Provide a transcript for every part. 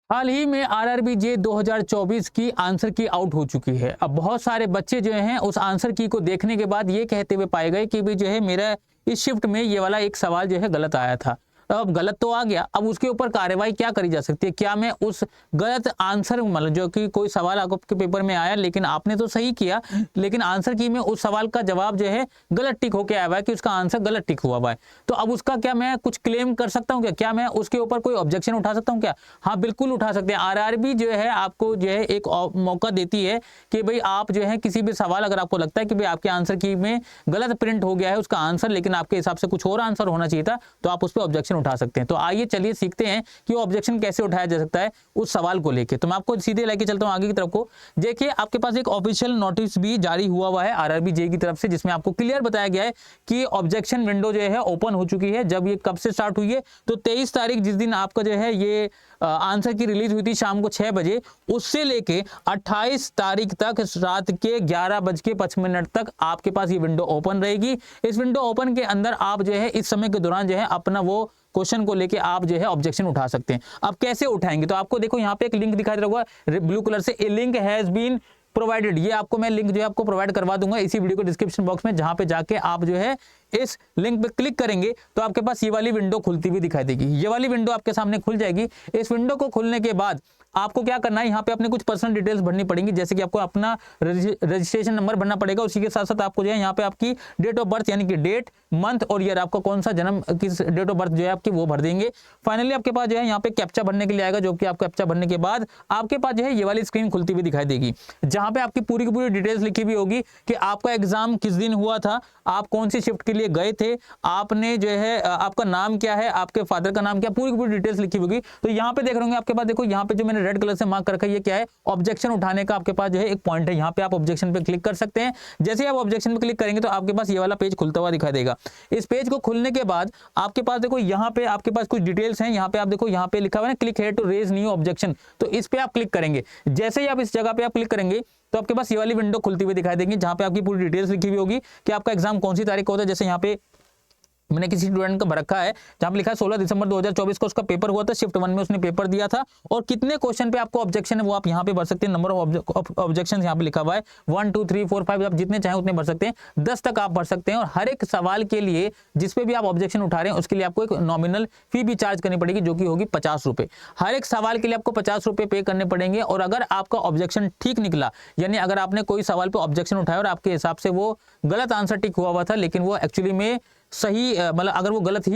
हाल ही में आरआरबी जे 2024 की आंसर की आउट हो चुकी है। अब बहुत सारे बच्चे जो हैं उस आंसर की को देखने के बाद ये कहते हुए पाए गए कि भाई जो है मेरा इस शिफ्ट में ये वाला एक सवाल जो है गलत आया था। अब गलत तो आ गया, अब उसके ऊपर कार्रवाई क्या करी जा सकती है? क्या मैं उस गलत आंसर मतलब जो कि कोई सवाल आपके पेपर में आया लेकिन आपने तो सही किया, लेकिन आंसर की में उस सवाल का जवाब जो है गलत टिक होके आया हुआ है कि उसका आंसर गलत टिक हुआ हुआ है, तो अब उसका क्या मैं कुछ क्लेम कर सकता हूँ? क्या मैं उसके ऊपर कोई ऑब्जेक्शन उठा सकता हूँ क्या? हाँ, बिल्कुल उठा सकते हैं। आरआरबी जो है आपको जो है एक मौका देती है कि भाई आप जो है किसी भी सवाल अगर आपको लगता है कि भाई आपके आंसर की में गलत प्रिंट हो गया है उसका आंसर, लेकिन आपके हिसाब से कुछ और आंसर होना चाहिए था, तो आप उस पर ऑब्जेक्शन उठा सकते हैं। तो आइए चलिए सीखते हैं कि वो ऑब्जेक्शन कैसे उठाया जा सकता है उस सवाल को लेके। तो मैं आपको सीधे लेके चलता हूं आगे की तरफ को। देखिए, आपके पास एक ऑफिशियल नोटिस भी जारी हुआ है आरआरबी जे की तरफ से, जिसमें आपको क्लियर बताया गया है कि ऑब्जेक्शन विंडो जो है ओपन हो चुकी है। जब ये कब से स्टार्ट हुई है? तो 23 तारीख, जिस दिन आपका जो है ये आंसर की रिलीज हुई थी शाम को 6 बजे, उससे लेके 28 तारीख तक रात के 11:55 तक आपके पास ये विंडो ओपन रहेगी। इस विंडो ओपन के अंदर आप जो है इस समय के दौरान जो है अपना वो क्वेश्चन को लेके आप जो है ऑब्जेक्शन उठा सकते हैं। अब कैसे उठाएंगे? तो आपको देखो यहाँ पे एक लिंक दिखाई दे रहा होगा ब्लू कलर से, ए लिंक हैज बीन प्रोवाइडेड। ये आपको मैं लिंक जो है आपको प्रोवाइड करवा दूंगा इसी वीडियो को डिस्क्रिप्शन बॉक्स में, जहां पे जाके आप जो है इस लिंक पे क्लिक करेंगे तो आपके पास ये वाली विंडो खुलती हुई दिखाई देगी। ये वाली विंडो आपके सामने खुल जाएगी। इस विंडो को खुलने के बाद आपको क्या करना है, यहाँ पे अपने कुछ पर्सनल डिटेल्स भरनी पड़ेंगी, जैसे कि आपको अपना रजिस्ट्रेशन नंबर भरना पड़ेगा। उसी के साथ साथ आपको जो है यहाँ पे आपकी डेट ऑफ बर्थ यानी कि डेट, मंथ और ईयर, आपका कौन सा जन्म, किस डेट ऑफ बर्थ जो है आपकी वो भर देंगे। फाइनली आपके पास जो है यहाँ पे कैप्चा भरने के लिए आएगा, जो कि आप कैप्चा भरने के बाद आपके पास जो है ये वाली स्क्रीन खुलती हुई दिखाई देगी, जहां पे आपकी पूरी की पूरी डिटेल्स लिखी हुई होगी कि आपका एग्जाम किस दिन हुआ था, आप कौन सी शिफ्ट के लिए गए थे, आपने जो है आपका नाम क्या है, आपके फादर का नाम क्या, पूरी की पूरी डिटेल्स लिखी होगी। तो यहाँ पे देख रहे होंगे आपके पास, देखो यहाँ पे जो मैंने रेड कलर से मार्क कर रखा है, ये क्या है? ऑब्जेक्शन उठाने का आपके पास जो है एक पॉइंट है। यहाँ पे आप ऑब्जेक्शन पे क्लिक कर सकते हैं। जैसे आप ऑब्जेक्शन पे क्लिक करेंगे तो आपके पास ये वाला पेज खुलता हुआ दिखाई देगा। इस पेज को खुलने के बाद आपके पास देखो यहाँ पे आपके पास कुछ डिटेल्स हैं। यहाँ पे आप देखो, यहाँ पे लिखा हुआ है ना, click here to raise new objection. तो इस पे आप क्लिक करेंगे। जैसे ही आप इस जगह पे आप क्लिक करेंगे तो आपके पास ये वाली विंडो खुलती हुई दिखाई देगी, जहां पे आपकी पूरी डिटेल्स लिखी हुई होगी कि आपका एग्जाम कौन सी तारीख को होता है। जैसे यहाँ पे मैंने किसी स्टूडेंट का भर रखा है जहां पे लिखा है 16 दिसंबर 2024 को उसका पेपर हुआ था, शिफ्ट 1 में उसने पेपर दिया था, और कितने क्वेश्चन पे आपको ऑब्जेक्शन है वो आप यहाँ पे भर सकते हैं। नंबर ऑफ ऑब्जेक्शन यहाँ पे लिखा हुआ है 1 2 3 4 5, आप जितने चाहें उतने भर सकते हैं, 10 तक आप भर सकते हैं। और हर एक सवाल के लिए जिसपे भी आप ऑब्जेक्शन उठा रहे हैं उसके लिए आपको एक नॉमिनल फी भी चार्ज करनी पड़ेगी, जो कि होगी 50 रुपए। हर एक सवाल के लिए आपको 50 रुपए पे करने पड़ेंगे। और अगर आपका ऑब्जेक्शन ठीक निकला, यानी अगर आपने कोई सवाल पे ऑब्जेक्शन उठाया और आपके हिसाब से वो गलत आंसर टिक हुआ था, लेकिन वो एक्चुअली में सही मतलब अगर वो गलत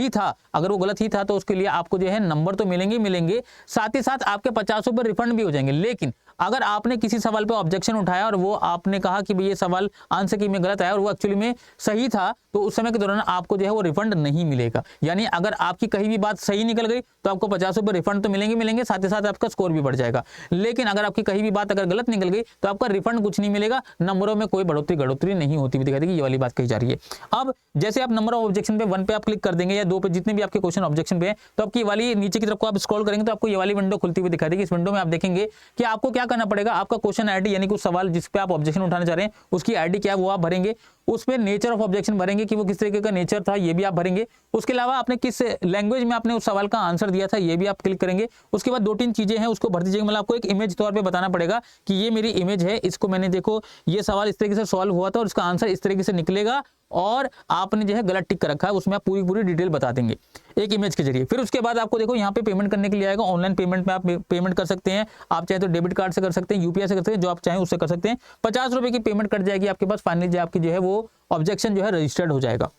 ही था तो उसके लिए आपको जो है नंबर तो मिलेंगे, साथ ही साथ आपके 50 रुपए रिफंड भी हो जाएंगे। लेकिन अगर आपने किसी सवाल पे ऑब्जेक्शन उठाया और वो आपने कहा कि भाई ये सवाल आंसर की में गलत आया और वो एक्चुअली में सही था, तो उस समय के दौरान आपको जो है वो रिफंड नहीं मिलेगा। यानी अगर आपकी कहीं भी बात सही निकल गई तो आपको 50 रुपए रिफंड तो मिलेंगे, साथ ही साथ आपका स्कोर भी बढ़ जाएगा। लेकिन अगर आपकी कहीं भी बात अगर गलत निकल गई तो आपका रिफंड कुछ नहीं मिलेगा, नंबरों में कोई बढ़ोतरी नहीं होती हुई दिखाई देगी। ये वाली बात कही जा रही है। अब जैसे आप नंबर ऑफ ऑब्जेक्शन पे 1 पे आप क्लिक कर देंगे या 2 पे, जितने भी आपके क्वेश्चन ऑब्जेक्शन पे है, तो आपकी ये वाली नीचे की तरफ को आप स्क्रॉल करेंगे तो आपको ये वाली विंडो खुलती हुई दिखाई देगी। इस विंडो में आप देखेंगे कि आपको क्या करना पड़ेगा। आपका क्वेश्चन आईडी यानी कि उस सवाल जिस पे आप ऑब्जेक्शन उठाना चाह रहे हैं उसकी आईडी क्या है वो आप भरेंगे। उस पे नेचर ऑफ ऑब्जेक्शन भरेंगे कि वो किस तरीके का नेचर था, ये भी आप भरेंगे। उसके अलावा आपने किस लैंग्वेज में आपने उस सवाल का आंसर दिया था, ये भी आप क्लिक करेंगे। उसके बाद 2-3 चीजें हैं उसको भर दीजिएगा। मतलब आपको एक इमेज तौर पे बताना पड़ेगा कि ये मेरी इमेज है, इसको मैंने देखो ये सवाल इस तरीके से सॉल्व हुआ था और इसका आंसर इस तरीके से निकलेगा, और आपने जो है गलत टिक कर रखा है, उसमें आप पूरी डिटेल बता देंगे एक इमेज के जरिए। फिर उसके बाद आपको देखो यहाँ पे पेमेंट करने के लिए आएगा। ऑनलाइन पेमेंट में आप पेमेंट कर सकते हैं, आप चाहे तो डेबिट कार्ड से कर सकते हैं, यूपीआई से कर सकते हैं, जो आप चाहें उससे कर सकते हैं। 50 रुपए की पेमेंट कट जाएगी आपके पास। फाइनली जो आपकी जो है वो ऑब्जेक्शन जो है रजिस्टर्ड हो जाएगा।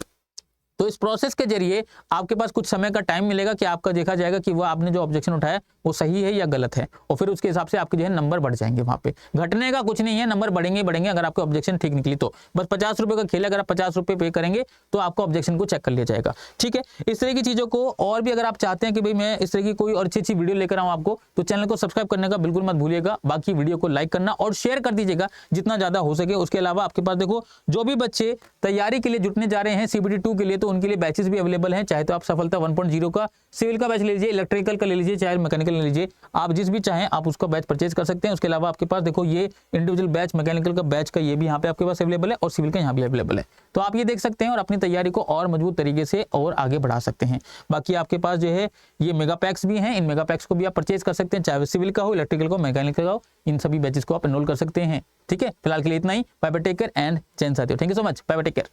तो इस प्रोसेस के जरिए आपके पास कुछ समय का टाइम मिलेगा कि आपका देखा जाएगा कि वो आपने जो ऑब्जेक्शन उठाया वो सही है या गलत है, और फिर उसके हिसाब से आपके जो है नंबर बढ़ जाएंगे। वहां पे घटने का कुछ नहीं है, नंबर बढ़ेंगे अगर आपके ऑब्जेक्शन ठीक निकली तो। बस 50 रुपए का खेल है, अगर आप 50 रुपए पे करेंगे तो आपका ऑब्जेक्शन को चेक कर लिया जाएगा। ठीक है, इस तरह की चीजों को और भी अगर आप चाहते हैं कि भाई मैं इस तरह की कोई और अच्छी वीडियो लेकर आऊँ आपको, तो चैनल को सब्सक्राइब करने का बिल्कुल मत भूलिएगा। बाकी वीडियो को लाइक करना और शेयर कर दीजिएगा जितना ज्यादा हो सके। उसके अलावा आपके पास देखो जो भी बच्चे तैयारी के लिए जुटने जा रहे हैं CBT 2 के लिए, तो तो उनके लिए बैचेस भी अवेलेबल हैं। चाहे तो आप सफलता 1.0 का सिविल का बैच ले लीजिए, इलेक्ट्रिकल का ले लीजिए, चाहे मैकेनिकल ले लीजिए, आप जिस भी चाहें आप उसका बैच परचेज कर सकते हैं। उसके अलावा आपके पास देखो ये इंडिविजुअल बैच मैकेनिकल का बैच का ये भी यहाँ पे आपके पास अवेलेबल है और सिविल का यहाँ भी अवेलेबल है। तो आप ये देख सकते हैं और अपनी तैयारी को और मजबूत तरीके से और आगे बढ़ा सकते हैं। बाकी आपके पास जो है ये मेगा पैक्स भी हैं, इन मेगा पैक्स को भी आप परचेज कर सकते हैं, चाहे सिविल का हो, इलेक्ट्रिकल का हो, मैकेनिकल का हो, इन सभी बैचेस को आप एनरोल कर सकते हैं। ठीक है, फिलहाल के लिए इतना ही। Bye bye, take care and चैन साथियों, thank you so much, bye bye, take care.